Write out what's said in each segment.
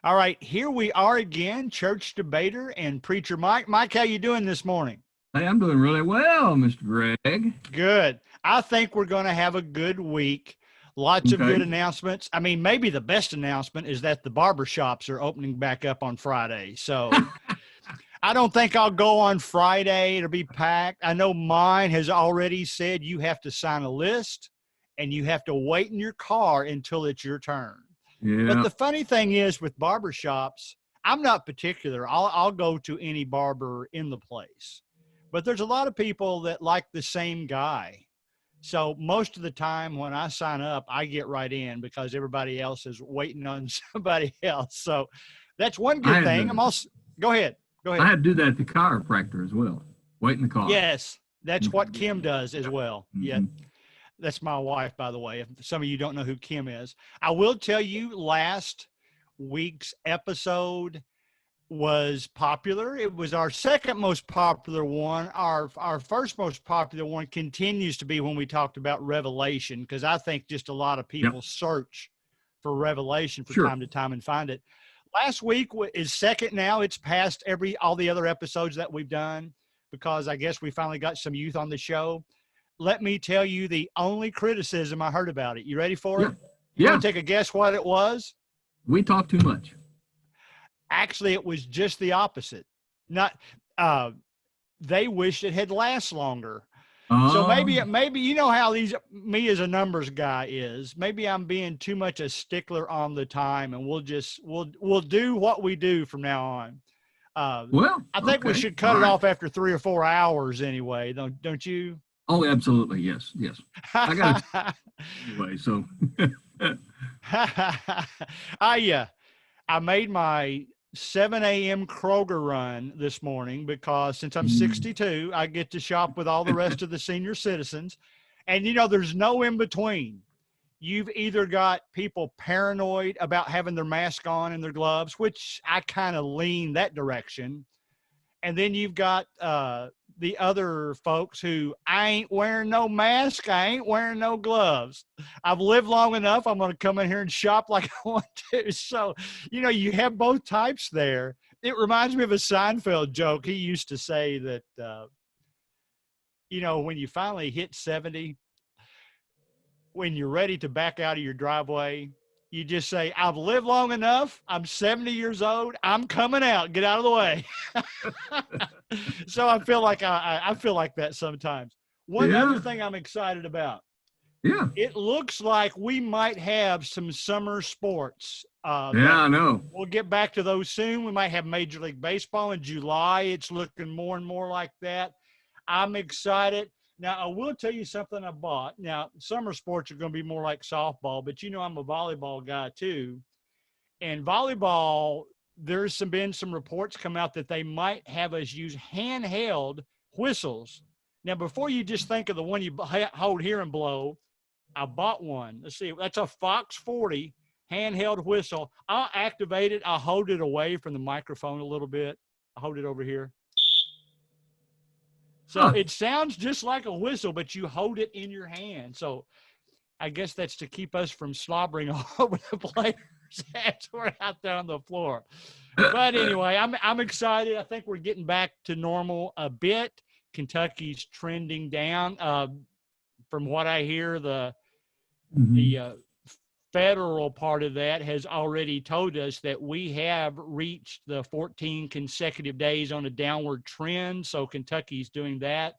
All right, here we are again, church debater and preacher Mike. Mike, how you doing this morning? Hey, I'm doing really well, Mr. Greg. Good. I think we're going to have a good week. Lots of good Okay. announcements. I mean, maybe the best announcement is that the barber shops are opening back up on Friday. So I don't think I'll go on Friday. It'll be packed. I know mine has already said you have to sign a list and you have to wait in your car until it's your turn. But Yeah. the funny thing is with barbershops, I'm not particular. I'll go to any barber in the place. But there's a lot of people that like the same guy. So most of the time when I sign up, I get right in because everybody else is waiting on somebody else. So that's one I good had thing. to I'm also go ahead. Go I ahead. had to do that at the chiropractor as well. Wait in the car. Yes, that's what Kim does as well. Yeah, Mm-hmm. that's my wife, by the way. If some of you don't know who Kim is, I will tell you last week's episode was popular. It was our second most popular one. Our first most popular one continues to be when we talked about Revelation, because I think just a lot of Yep. people search for Revelation from Sure. time to time and find it. Last week is second now. It's past all the other episodes that we've done because I guess we finally got some youth on the show. Let me tell you the only criticism I heard about it. You ready for Yeah. it? You want Yeah. to take a guess what it was? We talk too much. Actually, it was just the opposite. Not uh, they wished it had last longer. So Oh, maybe you know how these me as a numbers guy is. Maybe I'm being too much a stickler on the time, and we'll do what we do from now on. Uh, well, I think we okay. should cut All it right. off after 3 or 4 hours anyway. Don't you? Oh, absolutely. Yes. Yes. I got to anyway. So, I I made my 7 a.m. Kroger run this morning because since I'm mm, 62, I get to shop with all the rest of the senior citizens. And, there's no in between. You've either got people paranoid about having their mask on and their gloves, which I kind of lean that direction. And then you've got the other folks who I ain't wearing no mask, I ain't wearing no gloves. I've lived long enough. I'm going to come in here and shop like I want to. So, you have both types there. It reminds me of a Seinfeld joke. He used to say that, when you finally hit 70, when you're ready to back out of your driveway, you just say, I've lived long enough. I'm 70 years old. I'm coming out. Get out of the way. So I feel like I feel like that sometimes. One other yeah. thing I'm excited about. Yeah. It looks like we might have some summer sports Yeah. that I know. we'll get back to those soon. We might have Major League Baseball in July. It's looking more and more like that. I'm excited. Now, I will tell you something I bought. Now, summer sports are going to be more like softball, but I'm a volleyball guy too. And volleyball, been some reports come out that they might have us use handheld whistles. Now, before you just think of the one you hold here and blow, I bought one. Let's see, that's a Fox 40 handheld whistle. I'll activate it. I'll hold it away from the microphone a little bit. I'll hold it over here. So Huh. it sounds just like a whistle, but you hold it in your hand. So I guess that's to keep us from slobbering all over the players as we're out there on the floor. But anyway, I'm excited. I think we're getting back to normal a bit. Kentucky's trending down. From what I hear, the Mhm. the federal part of that has already told us that we have reached the 14 consecutive days on a downward trend. So Kentucky's doing that.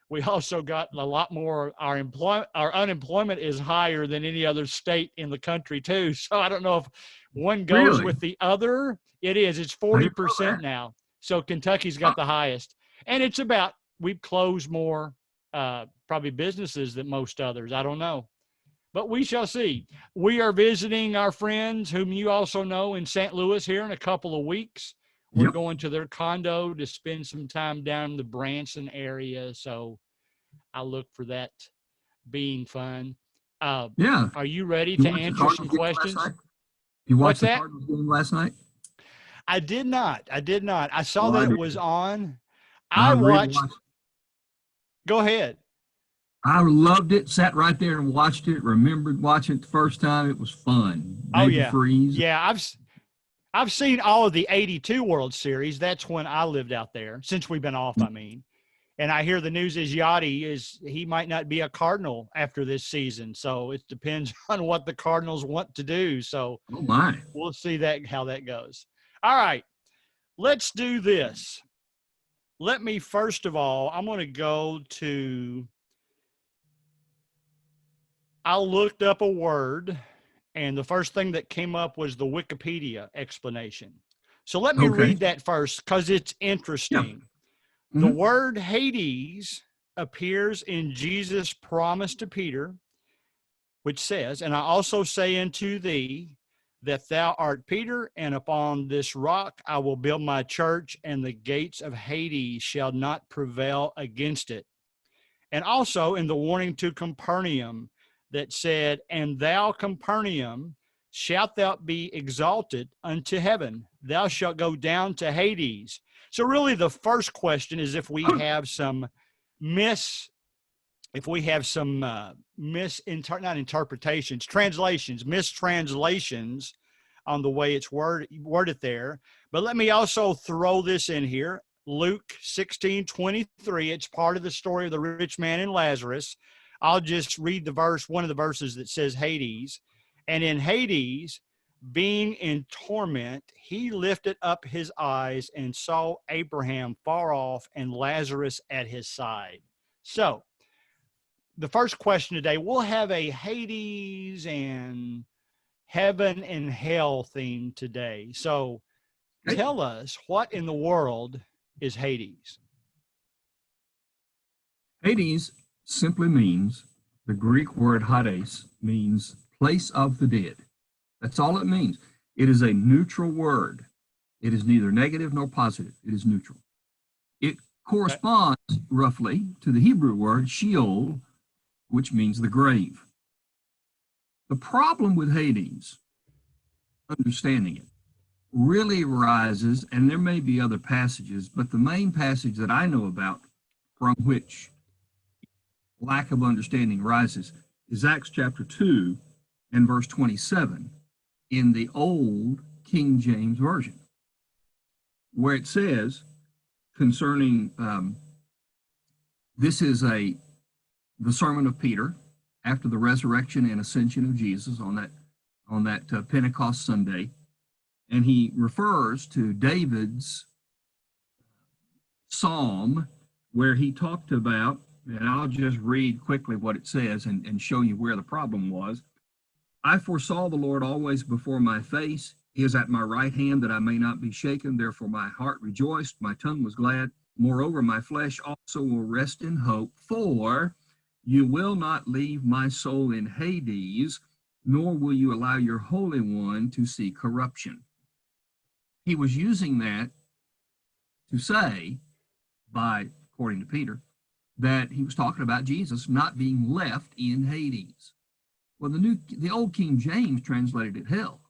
We also got a lot more. Our unemployment is higher than any other state in the country too. So I don't know if one goes Really? with the other. It is. It's I didn't know 40% that. now. So Kentucky's Huh. got the highest, and it's about we've closed more probably businesses than most others. I don't know, but we shall see. We are visiting our friends, whom you also know, in St. Louis here in a couple of weeks. We're Yep. going to their condo to spend some time down in the Branson area. So I look for that being fun. Uh, Yeah. are you ready You to watched the answer some Cardinals game last questions? night? You What's watched the that? Cardinals game last night? I did not. I did not. I saw Oh, that I it did. was on. I I watched. rewatched. Go ahead. I loved it. Sat right there and watched it. Remembered watching it the first time. It was fun. Oh Baby yeah, Freeze. yeah. I've seen all of the 82 World Series. That's when I lived out there, since we've been off, I mean. And I hear the news is he might not be a Cardinal after this season. So it depends on what the Cardinals want to do. So Oh my. we'll see how that goes. All right, let's do this. Let me, first of all, I'm going to go to, I looked up a word, and the first thing that came up was the Wikipedia explanation. So let me Okay. read that first because it's Yeah. interesting. The Mhm. word Hades appears in Jesus' promise to Peter, which says, "And I also say unto thee that thou art Peter, and upon this rock I will build my church, and the gates of Hades shall not prevail against it." And also in the warning to Capernaum that said, "And thou, Capernaum, shalt thou be exalted unto heaven. Thou shalt go down to Hades." So really the first question is if we have some mistranslations on the way it's worded there. But let me also throw this in here. Luke 16:23. It's part of the story of the rich man and Lazarus. I'll just read one of the verses that says Hades. "And in Hades, being in torment, he lifted up his eyes and saw Abraham far off and Lazarus at his side." So the first question today, we'll have a Hades and heaven and hell theme today. So Okay. tell us, what in the world is Hades? Hades simply means, the Greek word Hades means place of the dead. That's all it means. It is a neutral word. It is neither negative nor positive. It is neutral. It corresponds roughly to the Hebrew word Sheol, which means the grave. The problem with Hades, understanding it, really arises, and there may be other passages, but the main passage that I know about from which lack of understanding rises is Acts chapter 2 and verse 27 in the old King James Version, where it says concerning this is the sermon of Peter after the resurrection and ascension of Jesus on that Pentecost Sunday, and he refers to David's psalm where he talked about, and I'll just read quickly what it says and show you where the problem was. "I foresaw the Lord always before my face. He is at my right hand that I may not be shaken. Therefore my heart rejoiced, my tongue was glad. Moreover, my flesh also will rest in hope, for you will not leave my soul in Hades, nor will you allow your Holy One to see corruption." He was using that to say, according to Peter, that he was talking about Jesus not being left in Hades. Well, the old King James translated it hell.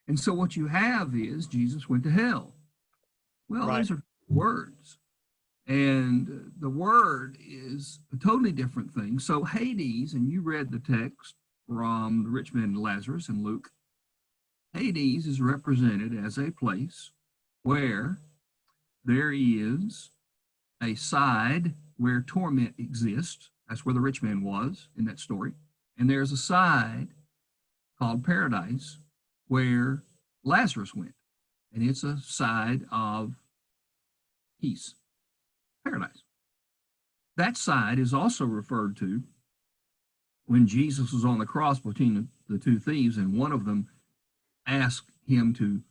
And so what you have is Jesus went to hell. Well, Right. those are words. And the word is a totally different thing. So Hades, and you read the text from the rich man and Lazarus in Luke, Hades is represented as a place where there is a side where torment exists. That's where the rich man was in that story. And there's a side called paradise where Lazarus went. And it's a side of peace, paradise. That side is also referred to when Jesus was on the cross between the two thieves, and one of them asked him to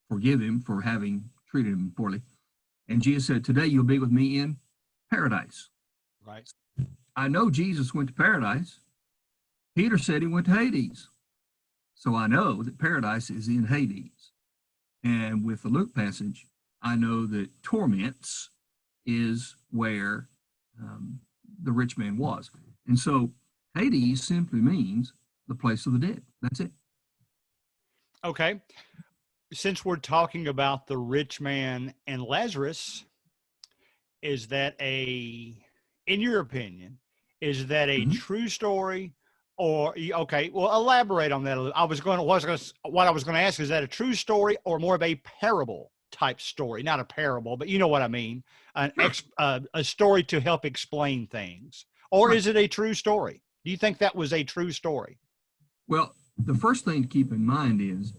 forgive him for having treated him poorly. And Jesus said, "Today you'll be with me in paradise." Right. I know Jesus went to paradise. Peter said he went to Hades. So I know that paradise is in Hades. And with the Luke passage, I know that torments is where the rich man was. And so Hades simply means the place of the dead. That's it. Okay. Since we're talking about the rich man and Lazarus, in your opinion, is that a Mhm. true story Or okay, well, elaborate on that a little. What I was going to ask, is that a true story or more of a parable type story? Not a parable, but you know what I mean. Sure. A story to help explain things, or Right. is it a true story? Do you think that was a true story? Well, the first thing to keep in mind is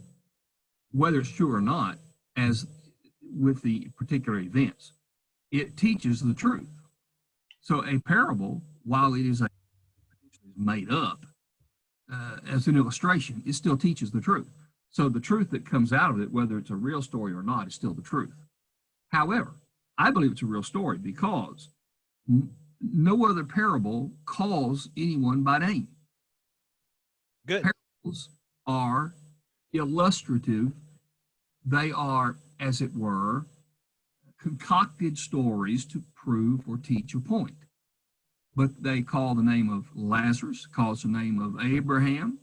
whether it's true or not, as with the particular events, it teaches the truth. So a parable, while it is made up as an illustration, it still teaches the truth. So the truth that comes out of it, whether it's a real story or not, is still the truth. However, I believe it's a real story because no other parable calls anyone by name. Good. Parables are illustrative. They are, as it were, concocted stories to prove or teach a point. But they call the name of Lazarus, calls the name of Abraham,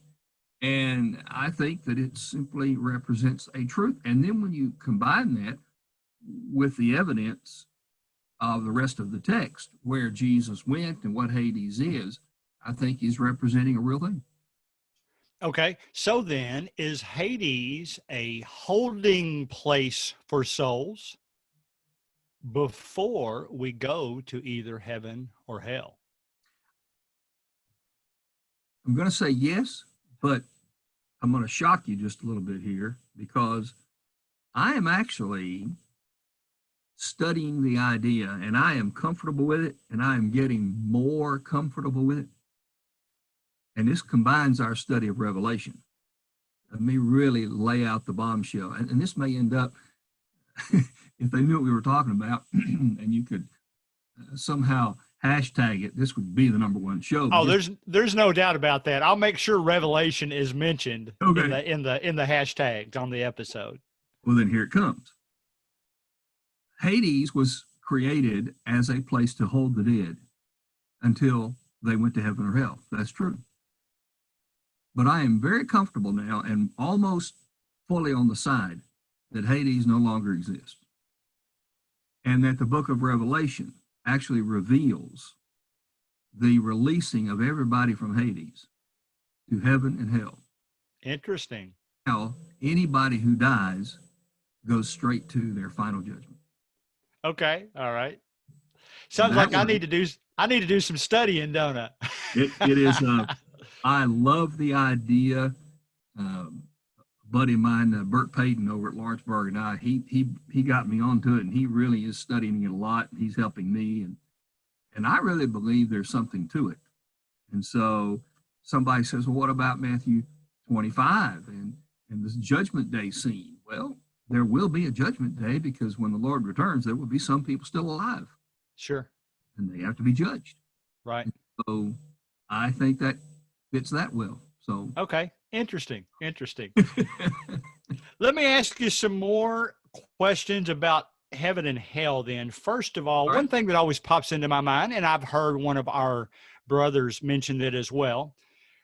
and I think that it simply represents a truth. And then when you combine that with the evidence of the rest of the text, where Jesus went and what Hades is, I think he's representing a real thing. Okay. So then, is Hades a holding place for souls before we go to either heaven or hell? I'm going to say yes, but I'm going to shock you just a little bit here because I am actually studying the idea and I am comfortable with it and I am getting more comfortable with it. And this combines our study of Revelation. Let me really lay out the bombshell. And this may end up, if they knew what we were talking about, and you could somehow hashtag it, this would be the #1 show. Oh, there's no doubt about that. I'll make sure Revelation is mentioned Okay. in the hashtags on the episode. Well, then here it comes. Hades was created as a place to hold the dead until they went to heaven or hell. That's true. But I am very comfortable now and almost fully on the side that Hades no longer exists. And that the book of Revelation actually reveals the releasing of everybody from Hades to heaven and hell. Interesting. Now, anybody who dies goes straight to their final judgment. Okay. All right. Sounds like I need to do some studying, don't I? It is. I love the idea. A buddy of mine, Bert Payton over at Lawrenceburg, and he got me onto it, and he really is studying it a lot. He's helping me, and I really believe there's something to it. And so somebody says, well, what about Matthew 25 and this judgment day scene? Well, there will be a judgment day because when the Lord returns, there will be some people still alive. Sure. And they have to be judged. Right. And so I think that fits that well. So okay. Interesting. Let me ask you some more questions about heaven and hell then. First of all, one thing that always pops into my mind, and I've heard one of our brothers mention it as well,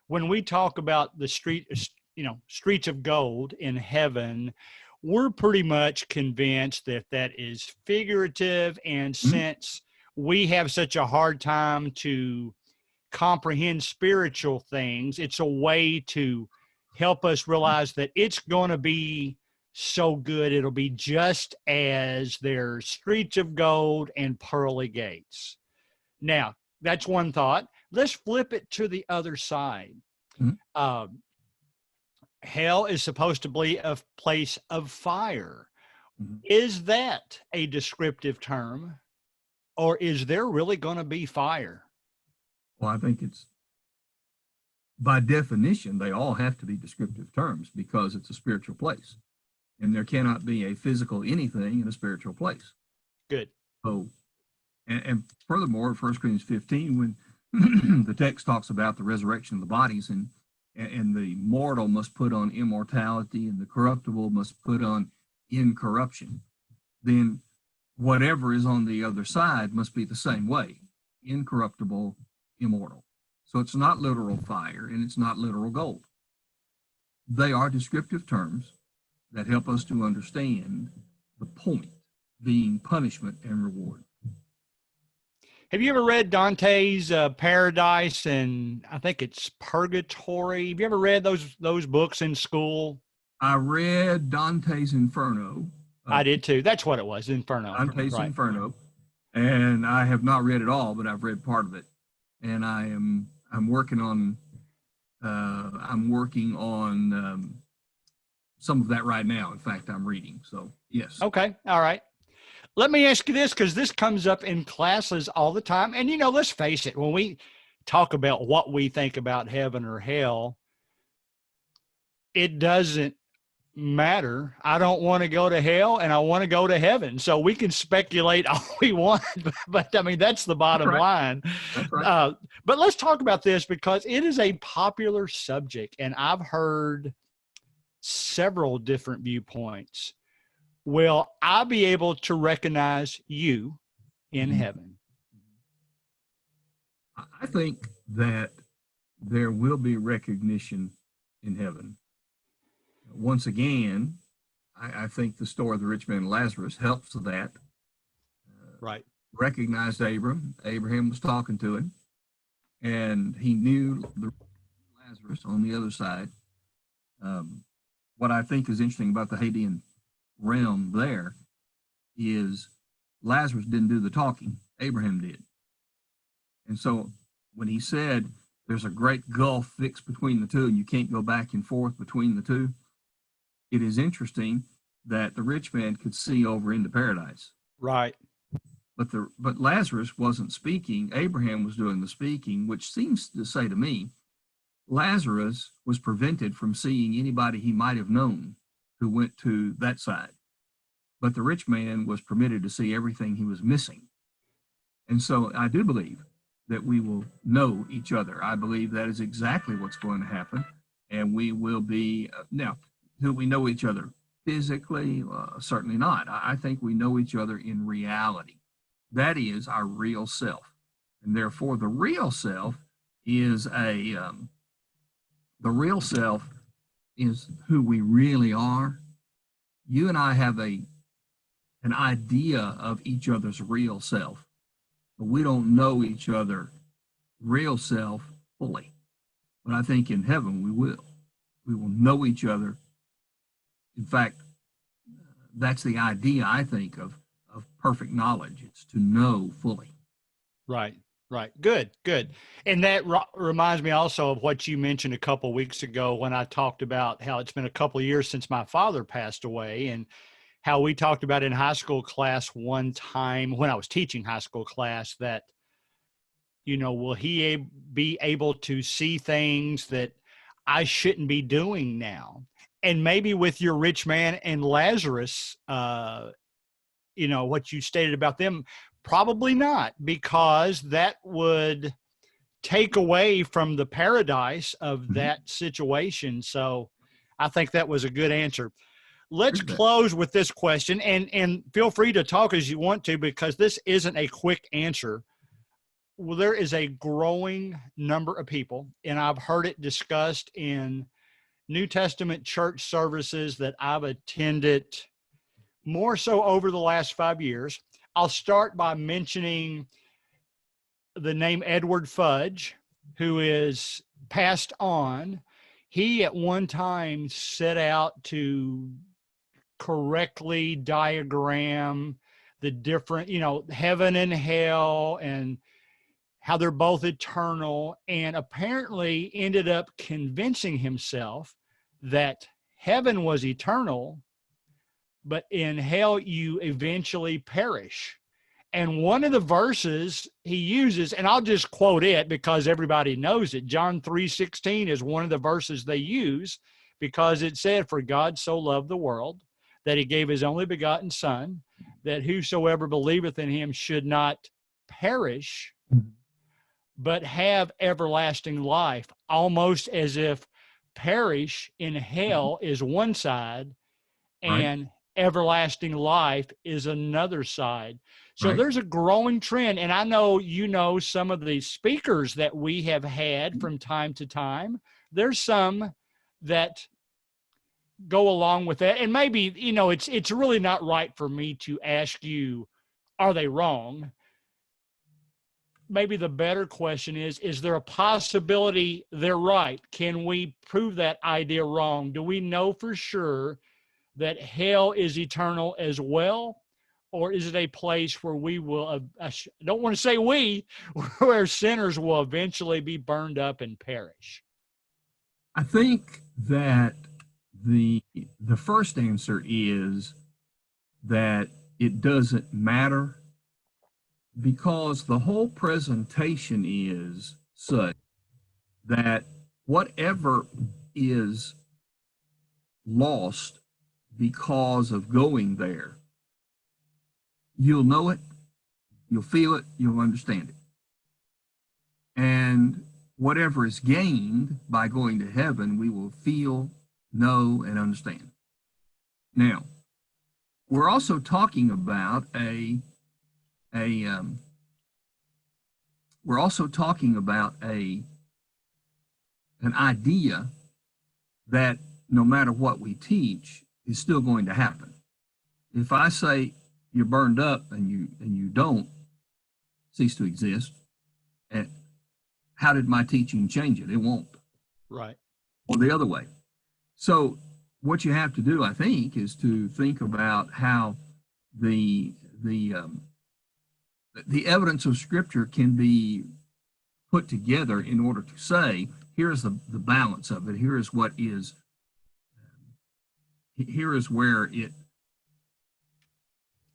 when we talk about the streets of gold in heaven, we're pretty much convinced that that is figurative, and since we have such a hard time to comprehend spiritual things, it's a way to help us realize that it's going to be so good. It'll be just as there's streets of gold and pearly gates. Now, that's one thought. Let's flip it to the other side. Hell is supposed to be a place of fire. Is that a descriptive term, or is there really going to be fire? Well, I think it's, by definition, they all have to be descriptive terms because it's a spiritual place. And there cannot be a physical anything in a spiritual place. Good. So, and furthermore, 1 Corinthians 15, when the text talks about the resurrection of the bodies and the mortal must put on immortality and the corruptible must put on incorruption, then whatever is on the other side must be the same way, incorruptible, immortal. So it's not literal fire and it's not literal gold. They are descriptive terms that help us to understand the point being punishment and reward. Have you ever read Dante's Paradise and I think it's Purgatory? Have you ever read those books in school? I read Dante's Inferno. I did too. That's what it was, Inferno. Dante's Right. Inferno, and I have not read it all, but I've read part of it, and I'm working on some of that right now. In fact, I'm reading. So yes. Okay. All right. Let me ask you this, because this comes up in classes all the time. And, let's face it, when we talk about what we think about heaven or hell, it doesn't matter. I don't want to go to hell and I want to go to heaven. So we can speculate all we want, but I mean, that's the bottom line. That's right. But let's talk about this because it is a popular subject and I've heard several different viewpoints. Will I be able to recognize you in heaven? I think that there will be recognition in heaven. Once again, I think the story of the rich man and Lazarus helps with that. Right. Recognized Abraham. Abraham was talking to him, and he knew the Lazarus on the other side. What I think is interesting about the Hadean realm there is Lazarus didn't do the talking, Abraham did. And so when he said there's a great gulf fixed between the two and you can't go back and forth between the two, it is interesting that the rich man could see over into paradise. Right. But Lazarus wasn't speaking. Abraham was doing the speaking, which seems to say to me, Lazarus was prevented from seeing anybody he might have known who went to that side. But the rich man was permitted to see everything he was missing. And so I do believe that we will know each other. I believe that is exactly what's going to happen. And we will be, now, do we know each other physically? Certainly not. I think we know each other in reality. That is our real self. And therefore, the real self is who we really are. You and I have an idea of each other's real self, but we don't know each other real self fully. But I think in heaven we will. We will know each other. In fact, that's the idea, I think, of perfect knowledge. It's to know fully. Right. Right. Good. And that reminds me also of what you mentioned a couple of weeks ago when I talked about how it's been a couple of years since my father passed away, and how we talked about in high school class one time when I was teaching high school class that, will he be able to see things that I shouldn't be doing now? And maybe with your rich man and Lazarus, what you stated about them, probably not, because that would take away from the paradise of that situation. So I think that was a good answer. Let's close with this question, and feel free to talk as you want to, because this isn't a quick answer. Well, there is a growing number of people, and I've heard it discussed in New Testament church services that I've attended more so over the last 5 years. I'll start by mentioning the name Edward Fudge, who is passed on. He at one time set out to correctly diagram the different, heaven and hell and how they're both eternal, and apparently ended up convincing himself that heaven was eternal, but in hell you eventually perish. And one of the verses he uses, and I'll just quote it because everybody knows it, John 3:16 is one of the verses they use, because it said, "For God so loved the world that he gave his only begotten Son, that whosoever believeth in him should not perish, but have everlasting life," almost as if perish in hell is one side and everlasting life is another side. So there's a growing trend. And I know, some of the speakers that we have had from time to time, there's some that go along with that. And maybe, it's really not right for me to ask you, are they wrong? maybe the better question is there a possibility they're right? Can we prove that idea wrong? Do we know for sure that hell is eternal as well? Or is it a place where we will, I don't want to say we, where sinners will eventually be burned up and perish? I think that the first answer is that it doesn't matter, because the whole presentation is such that whatever is lost because of going there, you'll know it, you'll feel it, you'll understand it. And whatever is gained by going to heaven, we will feel, know, and understand. Now, we're also talking about an idea that no matter what we teach is still going to happen. If I say you're burned up and you don't cease to exist, and how did my teaching change it? It won't. Right. Or the other way. So what you have to do, I think, is to think about how the evidence of Scripture can be put together in order to say, here's the balance of it. Here is where it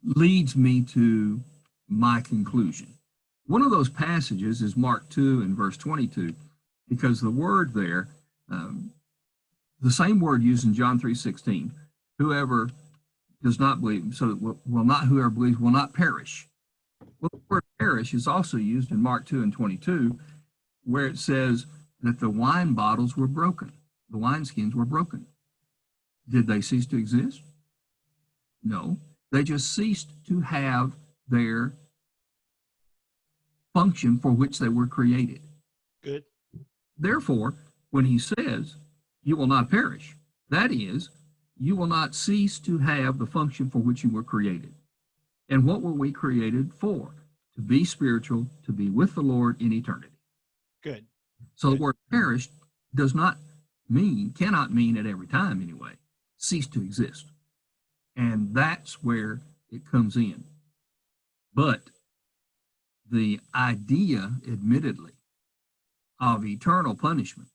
leads me to my conclusion. One of those passages is Mark 2 and verse 22, because the word there, the same word used in John 3:16, whoever does not believe, so will not, whoever believes will not perish. Well, the word perish is also used in Mark 2 and 22, where it says that the wine bottles were broken, the wineskins were broken. Did they cease to exist? No, they just ceased to have their function for which they were created. Good. Therefore, when he says, you will not perish, that is, you will not cease to have the function for which you were created. And what were we created for? To be spiritual, to be with the Lord in eternity. Good. So the word perish cannot mean at every time anyway, cease to exist. And that's where it comes in. But the idea, admittedly, of eternal punishment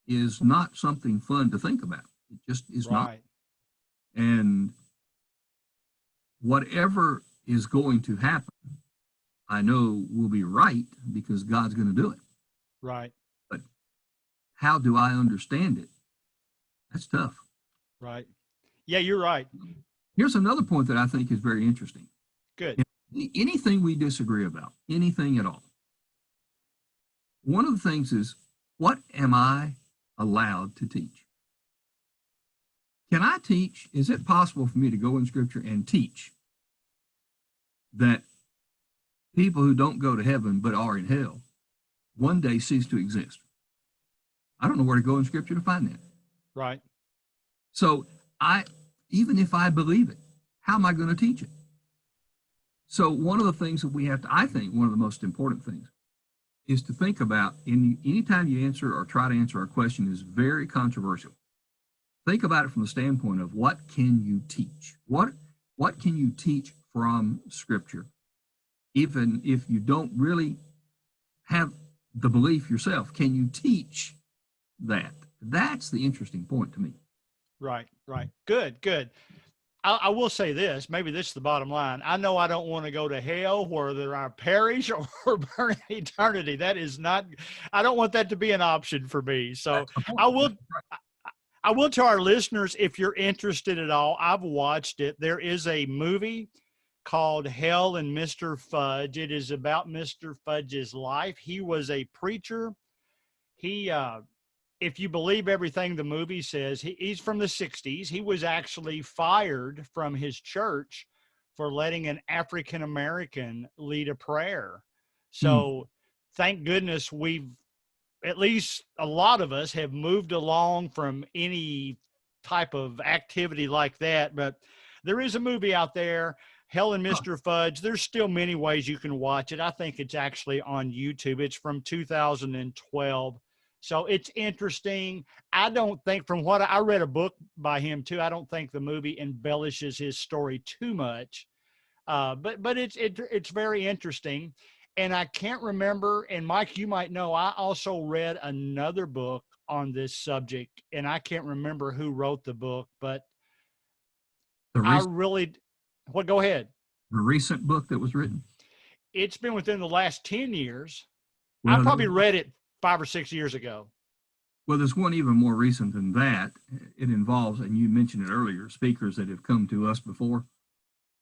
is not something fun to think about. It just is not. And whatever is going to happen, I know will be right because God's going to do it. Right. But how do I understand it? That's tough. Right. Yeah, you're right. Here's another point that I think is very interesting. Good. Anything we disagree about, anything at all, one of the things is, what am I allowed to teach? Can I teach? Is it possible for me to go in Scripture and teach that people who don't go to heaven but are in hell one day cease to exist? I don't know where to go in Scripture to find that. Right. So even if I believe it, how am I going to teach it? So one of the things that we have to, I think one of the most important things is to think about, anytime you answer or try to answer a question is very controversial. Think about it from the standpoint of, what can you teach? What can you teach from Scripture? Even if you don't really have the belief yourself, can you teach that? That's the interesting point to me. Right. Good. I will say this, maybe this is the bottom line. I know I don't want to go to hell where there are perish or burn in eternity. That is not, I don't want that to be an option for me. So I will tell our listeners, if you're interested at all, I've watched it. There is a movie called Hell and Mr. Fudge. It is about Mr. Fudge's life. He was a preacher. If you believe everything the movie says, he's from the 60s. He was actually fired from his church for letting an African-American lead a prayer. So thank goodness at least a lot of us have moved along from any type of activity like that. But there is a movie out there. Hell and Mr. Fudge. There's still many ways you can watch it. I think it's actually on YouTube. It's from 2012. So it's interesting. I don't think, from what I read a book by him too, I don't think the movie embellishes his story too much. But it's very interesting. And I can't remember, and Mike, you might know, I also read another book on this subject, and I can't remember who wrote the book, but The I recent, really, well, go ahead. the recent book that was written. It's been within the last 10 years. I Well, probably read it 5 or 6 years ago. well, there's one even more recent than that. It involves, and you mentioned it earlier, speakers that have come to us before.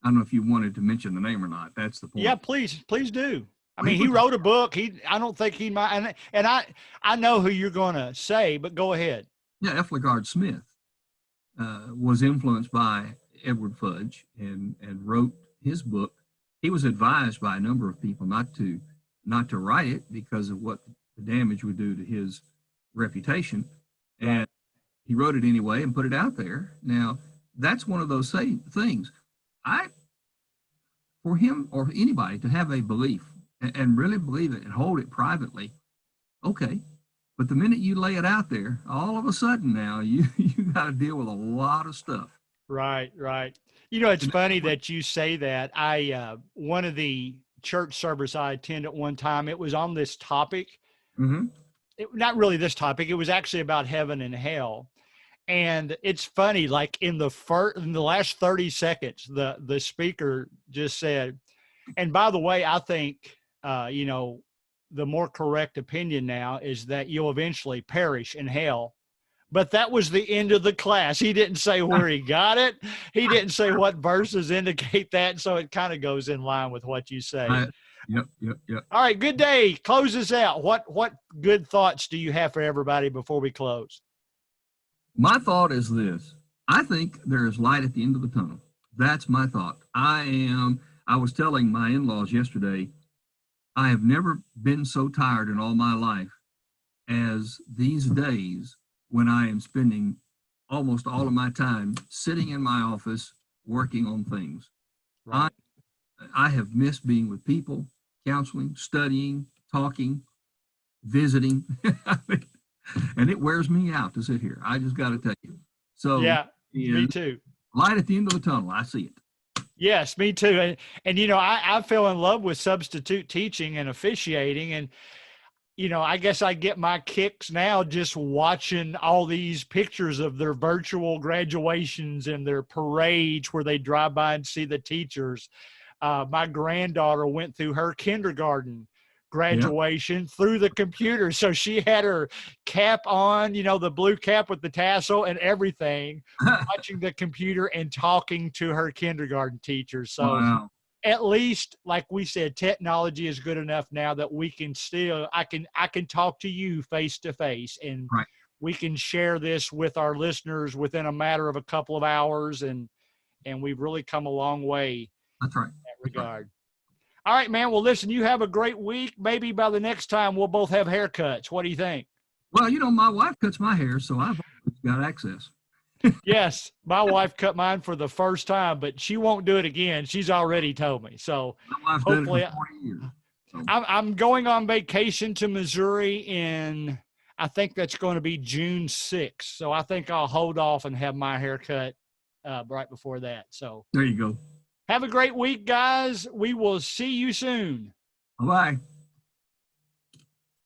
I don't know if you wanted to mention the name or not. That's the point. Yeah, please do. I He mean, he was, wrote a book. I don't think he might, and I know who you're going to say, but go ahead. yeah, F. LaGard Smith was influenced by Edward Fudge and wrote his book. He was advised by a number of people not to write it because of what the damage would do to his reputation, and Right. he wrote it anyway and put it out there. Now, that's one of those things. I, for him or anybody to have a belief and really believe it and hold it privately, okay. But the minute you lay it out there, all of a sudden now you got to deal with a lot of stuff. Right, right. You know, it's funny that you say that. One of the church service I attended one time, it was on this topic. Mm-hmm. Not really this topic. It was actually about heaven and hell. And it's funny, like in the last 30 seconds, the speaker just said, and by the way, I think, the more correct opinion now is that you'll eventually perish in hell. But that was the end of the class. He didn't say where he got it. He didn't say what verses indicate that. So it kind of goes in line with what you say. Yep. All right, good day. Close us out. What good thoughts do you have for everybody before we close? My thought is this. I think there is light at the end of the tunnel. That's my thought. I was telling my in-laws yesterday, I have never been so tired in all my life as these days when I am spending almost all of my time sitting in my office working on things. Right. I have missed being with people, counseling, studying, talking, visiting. And it wears me out to sit here. I just got to tell you. So Yeah, me too. Light at the end of the tunnel. I see it. Yes, me too. And I fell in love with substitute teaching and officiating. And, I guess I get my kicks now just watching all these pictures of their virtual graduations and their parades where they drive by and see the teachers. My granddaughter went through her kindergarten graduation through the computer. So she had her cap on, the blue cap with the tassel and everything, watching the computer and talking to her kindergarten teacher. So Wow. At least, like we said, technology is good enough now that we can still, I can talk to you face to face, and Right. we can share this with our listeners within a matter of a couple of hours. And we've really come a long way That's right. in that regard. All right, man. Well, listen, you have a great week. Maybe by the next time we'll both have haircuts. What do you think? Well, my wife cuts my hair, so I've got access. Yes, my wife cut mine for the first time, but she won't do it again. She's already told me. So My wife's hopefully, done it for 40 years. So. I'm going on vacation to Missouri in, I think that's going to be June 6th. So I think I'll hold off and have my haircut right before that. So There you go. have a great week, guys. We will see you soon. Bye-bye.